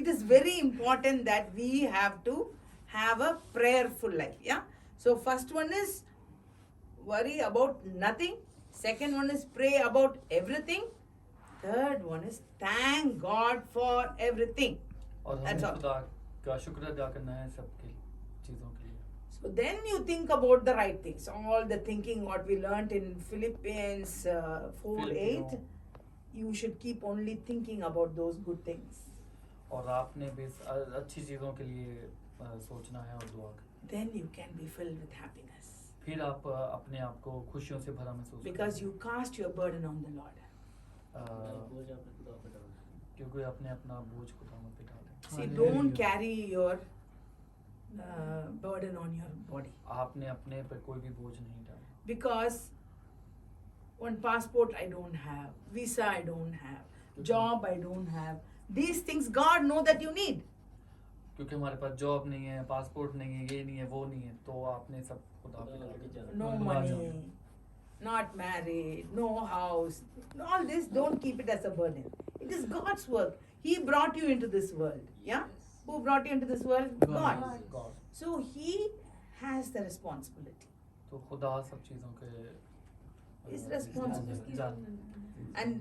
it is very important that we have to have a prayerful life. Yeah. So first one is worry about nothing. Second one is pray about everything. Third one is thank God for everything. और That's हमें all. खुदा का शुक्र अदा करना है सबकी चीज़ों के लिए. So then you think about the right things. All the thinking what we learnt in Philippians 4:8. You should keep only thinking about those good things. और आपने भी अच्छी चीज़ों के लिए सोचना है और दुआ करना. Then you can be filled with happiness. फिर आप अपने आप को खुशियों से भरा महसूस Because you cast your burden on the Lord. क्योंकि आपने अपना बोझ खुदा पे डाला. See, don't carry your burden on your body. आपने अपने पर कोई भी बोझ नहीं डाला. Because one passport I don't have, visa I don't have, job I don't have. These things God know that you need. क्योंकि हमारे पास जॉब नहीं है, पासपोर्ट नहीं है, ये नहीं है, वो नहीं है, तो आपने सब खुदा पे डाला. No money, not married, no house. All this, don't keep it as a burden. It is God's work. He brought you into this world. Yeah? Who brought you into this world? God. God. So He has the responsibility. तो खुदा सब चीज़ों के Is responsible. जान. And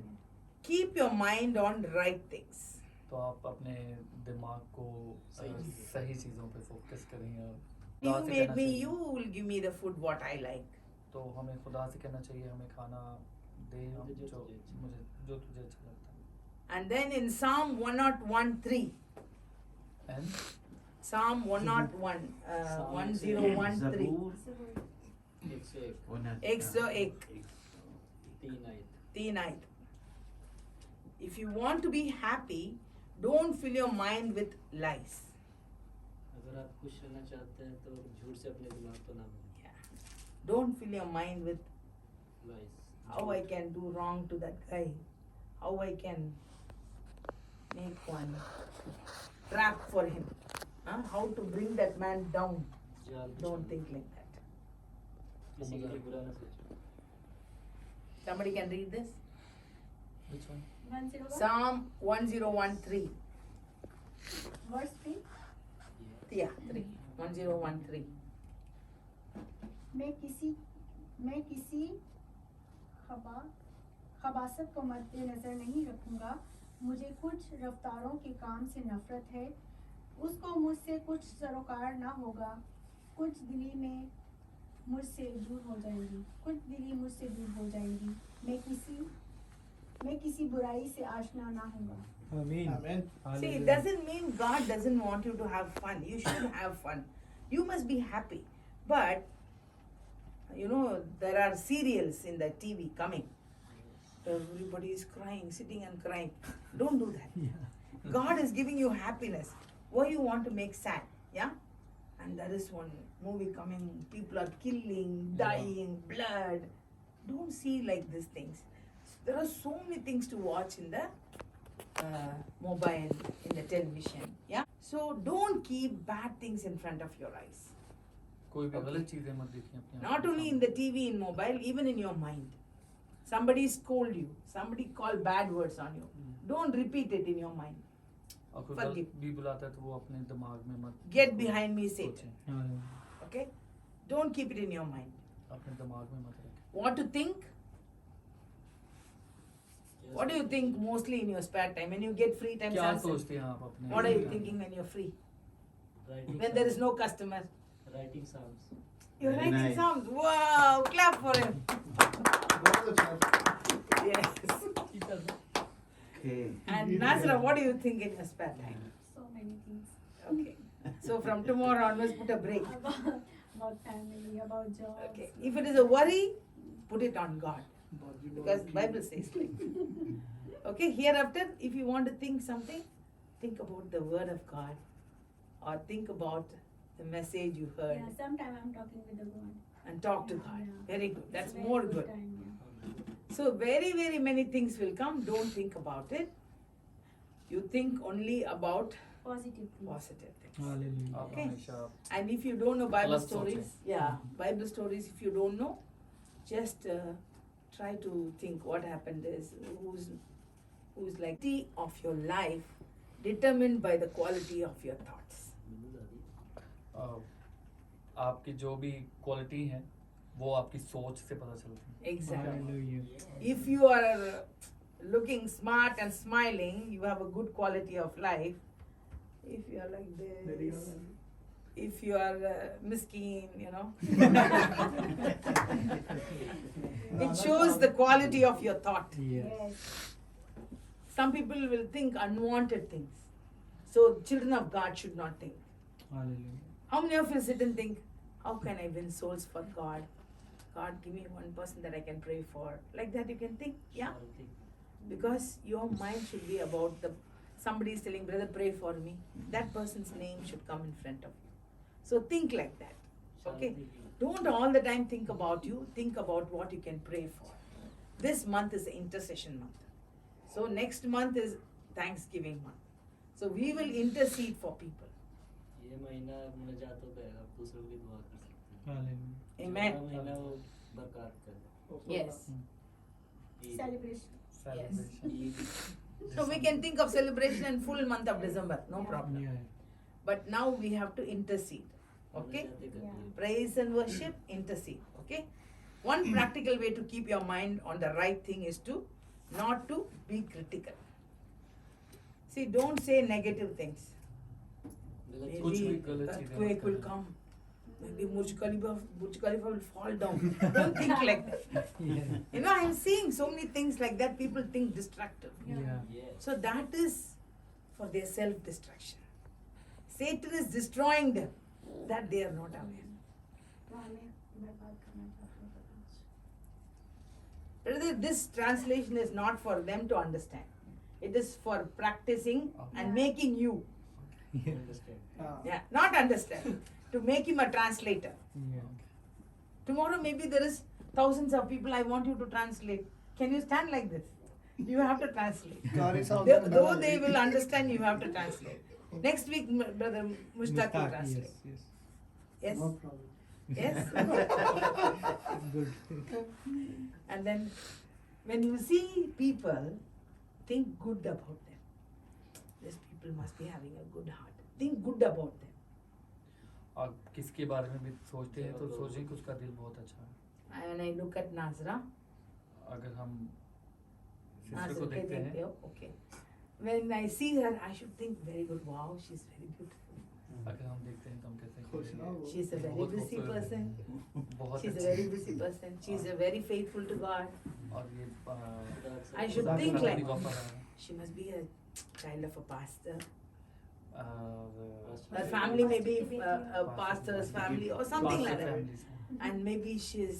keep your mind on right things. तो आप अपने दिमाग को सही चीज़ों पे फोकस करें. और You खुदा से made कहना me, चाहिए. you will give me the food what I like. तो हमें खुदा से कहना चाहिए हमें खाना दे हम जो तुझे अच्छा लगता है. And then in Psalm 101:3, And Psalm 101, 1013, 101, 3 ayat. If you want to be happy, don't fill your mind with lies. अगर आप खुश रहना चाहते हैं तो झूठ से अपने दिमाग को ना भरें. Yeah. Don't fill your mind with Lies. how I can do wrong to that guy, how I can make one trap for him, how to bring that man down. जाल Don't think like that. किसी के लिए बुरा ना सोचो. Somebody can read this? which one? 101 Psalm 1013. verse 3. Yeah, 3. 1013. मैं किसी खबासत को मद्देनजर नहीं रखूंगा. मुझे कुछ रफ्तारों के काम से नफरत है. उसको मुझसे कुछ सरोकार ना होगा. कुछ दिली मुझसे दूर हो जाएंगी. मैं किसी बुराई से आशना ना होगा. Amen. See, it doesn't mean God doesn't want you to have fun. You should have fun. You must be happy. But, there are serials in the TV coming. Everybody is crying, sitting and crying. Don't do that. God is giving you happiness. Why you want to make sad? Yeah? And there is one movie coming. People are killing, dying, blood. Don't see like these things. There are so many things to watch in the mobile, in the television. Yeah? So don't keep bad things in front of your eyes. कोई भी Okay. गलत चीज़ें मत देखिए अपने. Not only in the TV, in mobile, even in your mind. Somebody scold you. Somebody call bad words on you. Don't repeat it in your mind. और कोई Forgive. गलत भी बुलाता है तो वो अपने दिमाग में मत. Get behind me, Satan. सोचें. Okay? Don't keep it in your mind. अपने दिमाग में मत रखें. What to think? What do you think mostly in your spare time? When you get free time, क्या sunset, सोचते हैं आप अपने? what are you thinking when you're free? Writing When there is psalms. no customer? Writing psalms. You're Very writing nice. songs. Wow! Clap for him. Yes. Okay. And Nasra, what do you think in your spare time? So many things. Okay. So from tomorrow onwards, put a break. About family, about jobs. Okay. If it is a worry, put it on God. Because Bible says like. Okay. Hereafter, if you want to think something, think about the word of God, or think about the message you heard, Yeah, sometimes I'm talking with the God. and talk to God. Yeah. Very good. It's That's a very more good. time, yeah. So very, very many things will come. Don't think about it. You think only about Positive things. positive things. Hallelujah. आप Okay. हमेशा And if you don't know Bible Plus stories, sources. yeah, Bible stories, if you don't know, just try to think what happened is, who's like of your life determined by the quality of your thoughts. बिल्कुल दादी आपकी जो भी quality है वो आपकी सोच से पता चलती है. Exactly. Hallelujah. If you are looking smart and smiling, you have a good quality of life. If you are like this, if you are miskeen, you know, it shows the quality of your thought. Yes. Yes. Some people will think unwanted things. So children of God should not think. Hallelujah. How many of you sit and think, how can I win souls for God? God, give me one person that I can pray for. Like that you can think, yeah? Shanti Because your mind should be about somebody is telling, brother, pray for me. That person's name should come in front of you. So think like that. Okay? शांति की Don't all the time think about you. Think about what you can pray for. This month is the intercession month. So next month is Thanksgiving month. So we will intercede for people. ये महीना मुनाजातों का है आप दूसरों की दुआ कर सकते हैं Hallelujah. Amen. जो महीना वो बरकरार कर Yes. Celebration. Celebration. Eid So we can think of celebration in full month of December. No Yeah. problem. Yeah. But now we have to intercede. Okay? मुनाजातें करनी है Praise and worship, intercede. Okay? One practical way to keep your mind on the right thing is to not to be critical. See, don't say negative things. गलत कुछ भी Maybe गलत चीजें earthquake मत will करना. come. Maybe Burj Khalifa will fall down. Don't think like that. Yeah. You know, I'm seeing so many things like that. People think destructive. Yeah. ये So that is for their self-destruction. Satan is destroying them. That they are not aware. तो हमें बर्बाद करना चाहते हैं Brother, this translation is not for them to understand. It is for practicing and making you. Understand Yeah, not understand. To make him a translator. Yeah. Tomorrow maybe there is thousands of people I want you to translate. Can you stand like this? You have to translate. Though they will understand, you have to translate. Next week, Brother Mushtaq will translate. Yes. Yes? No problem. Yes? Good. And then when you see people, think good about them. These people must be having a good heart. Think good about them. और किसके बारे में भी सोचते हैं तो सोचें कि उसका दिल बहुत अच्छा है. And I look at Nazra. अगर हम सिस्टर Nazra को के देखते देखते हैं हो? Okay. When I see her, I should think very good. Wow, she's very beautiful. अगर हम देखते हैं तो हम कहते हैं खुश कि ना हो. She's a very बहुत busy खूबसूरत person. है, बहुत She's a अच्छी very है. busy person. She's a very faithful to God. और ये I should खुदा think का like- भी वफादार है. She must be a child of a pastor. और Her family may be a pastor's family or something like pastor that. families हैं. And maybe she's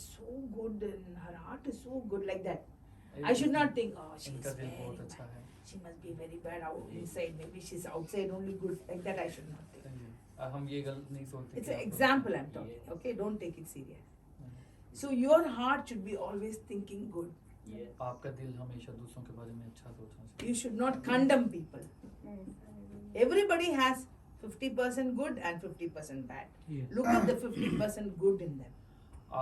so good and her heart is so good like that. I should not think, oh, she's इनका दिल very बहुत अच्छा bad. है. She must be very bad out inside. Maybe she's outside only good. Like that, I should not think. हम ये गलत नहीं सोचते. It's कि an आप- example I'm talking. Okay, don't take it serious. So your heart should be always thinking good. ये आपका दिल हमेशा दूसरों के बारे में अच्छा सोचना चाहिए. You should not condemn people. Everybody has 50% good and 50% bad. Yes. Look at the 50% good in them.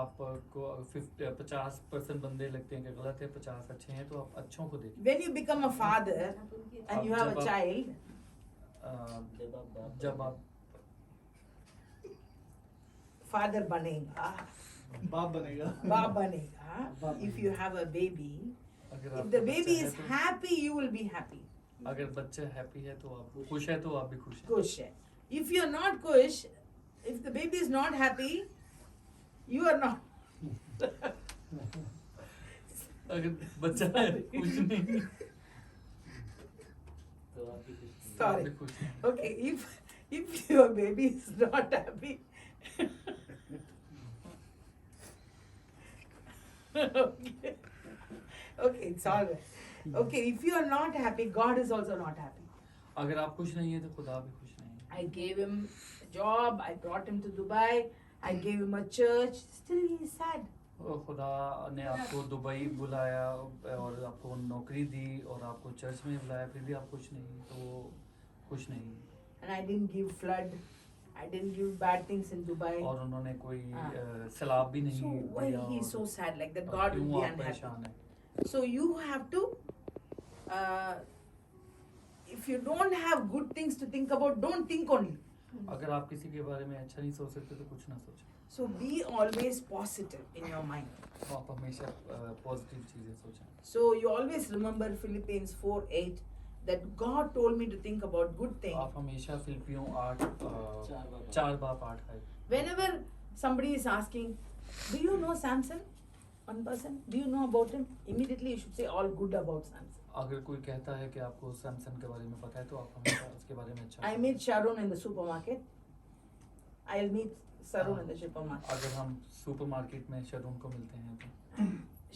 आपको 50% बंदे लगते हैं कि गलत है, 50 अच्छे हैं, तो आप अच्छों को देखिए. When you become a father and you have a जब आप- child, जब आप father banega, बाप बनेगा. baap banega. If you have a baby, अगर if आपका the बच्चा baby है is तो- happy, you will be happy. अगर बच्चा हैप्पी है तो आप खुश है तो आप भी खुश हैं. Kush. If you are not kush, if the baby is not happy, you are not. अगर बच्चा है खुश नहीं तो आपकी खुशी तो आप Sorry. भी खुश हैं. Okay, if your baby is not happy, okay, okay, it's all right. Okay, if you are not happy, God is also not happy. अगर आप खुश नहीं है तो खुदा भी खुश नहीं है. I gave him a job, I brought him to Dubai, I gave him a church, still he is sad. और खुदा ने आपको दुबई बुलाया और आपको नौकरी दी और आपको चर्च में बुलाया, फिर भी आप खुश नहीं, तो वो खुश नहीं. And I didn't give flood, I didn't give bad things in Dubai. और उन्होंने कोई हाँ. सलाब भी नहीं So why दिया. he is और- so sad like that? और God क्यों will be आप परेशान unhappy. हैं? So you have to if you don't have good things to think about, don't think only. अगर आप किसी के बारे में अच्छा नहीं सोच सकते तो कुछ ना सोचें। So be always positive in your mind. तो आप हमेशा पॉजिटिव चीज़ें सोचें। So you always remember Philippians 4:8 that God told me to think about good things. आप हमेशा फिलिपियों 8 4 4 बाप 8 है। Whenever somebody is asking, do you know Samson? One person, do you know about him? Immediately you should say all good about Samson. अगर कोई कहता है कि आपको सैमसन के बारे में पता है तो आप हमेशा उसके बारे में अच्छा I meet Sharon in the supermarket. I'll meet Sharon in the supermarket. अगर हम सुपरमार्केट में शरून को मिलते हैं तो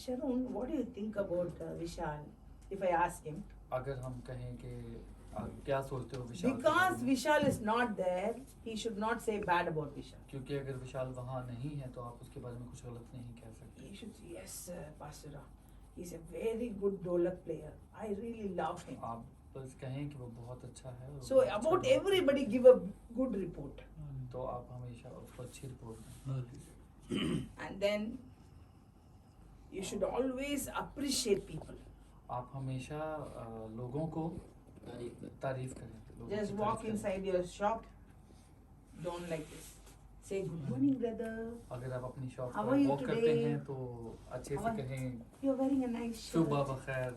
Sharon, what do you think about Vishal? If I ask him, अगर हम कहें कि आप क्या सोचते हो विशाल के because बारे में? Vishal is not there, he should not say bad about Vishal. क्योंकि अगर विशाल वहाँ नहीं है तो आप उसके बारे में कुछ गलत नहीं कह सकते। He should say, yes, Pastor Ram. He's a very good dolak player. I really love him. आप बस कहें कि वो बहुत अच्छा है और So वो अच्छा about है। everybody give a good report. तो आप हमेशा उसको अच्छी रिपोर्ट दें। And then you should always appreciate people. आप हमेशा लोगों को तारीफ करें। लोगों की Just तारीफ walk करें। inside your shop. Don't like this. Say good morning, brother. अगर आप अपनी शॉप How are पर you वॉक करते today? हैं तो अच्छे How से are- कहें You're wearing a nice shirt. सुबह बखैर।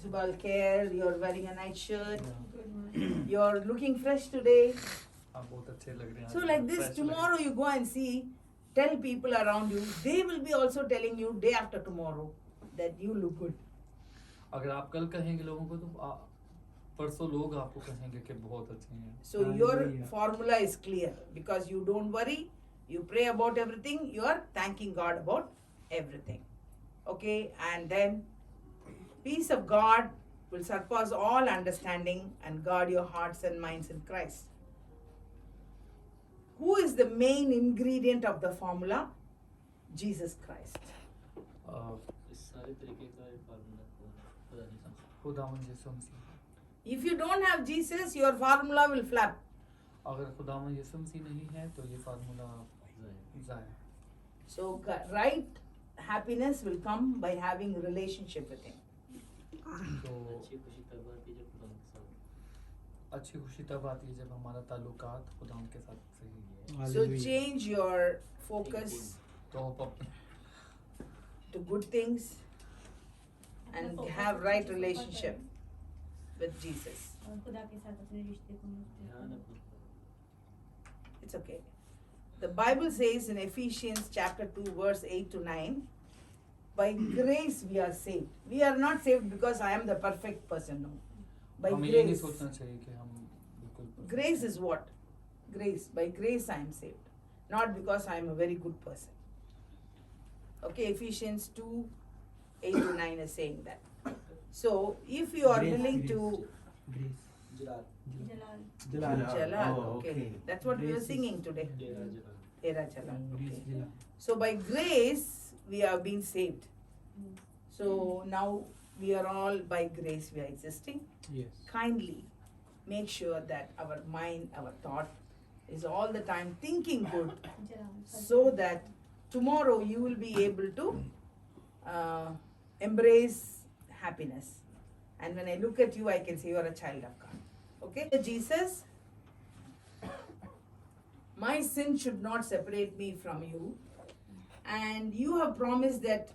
Subal care. You're wearing a nice shirt. Good morning. You're looking fresh today. आप बहुत अच्छे लग रहे हैं। So आज like this, fresh लग रहे हैं। tomorrow you go and see. Tell people around you. They will be also telling you day after tomorrow that you look good. अगर आप कल कहेंगे लोगों को तो परसों लोग आपको कहेंगे कि बहुत अच्छे हैं। So your Hallelujah. formula is clear because you don't worry, you pray about everything, you are thanking God about everything. Okay, and then peace of God will surpass all understanding and guard your hearts and minds in Christ. Who is the main ingredient of the formula? Jesus Christ. इस सारे तरीके का एक formula खुदा जी का। खुदावन यीशु मसीह। If you don't have Jesus, your formula will flap. अगर खुदावन यीशु मसीह नहीं है तो ये फार्मूला ज़ाया। So right happiness will come by having a relationship with Him. तो अच्छी खुशी तब आती है जब खुदा के साथ अच्छी खुशी तब आती है जब हमारा ताल्लुकात खुदावन के साथ सही है। So Hallelujah. change your focus तो आप अपने to good things and have right relationship with Jesus. और खुदा के साथ अपने रिश्ते को मजबूत ध्यान करो। अपना It's okay. The Bible says in Ephesians chapter 2 verse 8 to 9, by grace we are saved. We are not saved because I am the perfect person. No. By हमें ये नहीं grace. सोचना चाहिए कि हम बिल्कुल Grace is what? Grace. By grace I am saved. Not because I am a very good person. Okay, Ephesians 2 8 to 9 is saying that. So, if you are Grace, willing grace. to Grace. Jalal Jalal Jalal. Jalal, Oh, okay. okay. That's what we Grace were is- singing today. तेरा जलाल Tera Jalal. Grace, Okay. Jalal. So by grace we are being saved. So now we are all by grace we are existing. Yes. Kindly make sure that our mind, our thought is all the time thinking good Jalal so that tomorrow you will be able to embrace happiness. And when I look at you, I can say you are a child of God. Okay? Jesus, my sin should not separate me from you. And you have promised that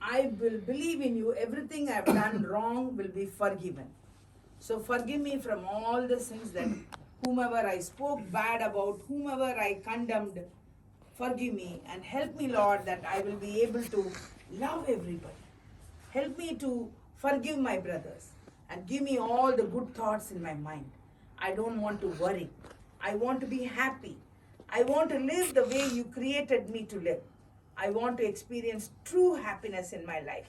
I will believe in you. Everything I have done wrong will be forgiven. So forgive me from all the sins that whomever I spoke bad about, whomever I condemned, forgive me and help me, Lord, that I will be able to love everybody. Help me to forgive my brothers and give me all the good thoughts in my mind. I don't want to worry. I want to be happy. I want to live the way you created me to live. I want to experience true happiness in my life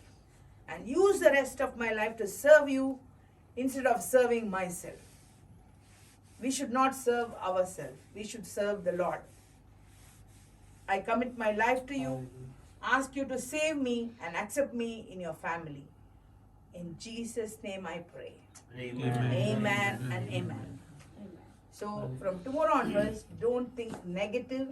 and use the rest of my life to serve you instead of serving myself. We should not serve ourselves. We should serve the Lord. I commit my life to you, ask you to save me and accept me in your family. In Jesus' name I pray. Amen. Amen and amen. So from tomorrow onwards, don't think negative,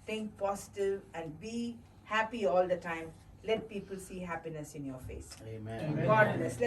think positive and be happy all the time. Let people see happiness in your face. Amen. God bless. Let's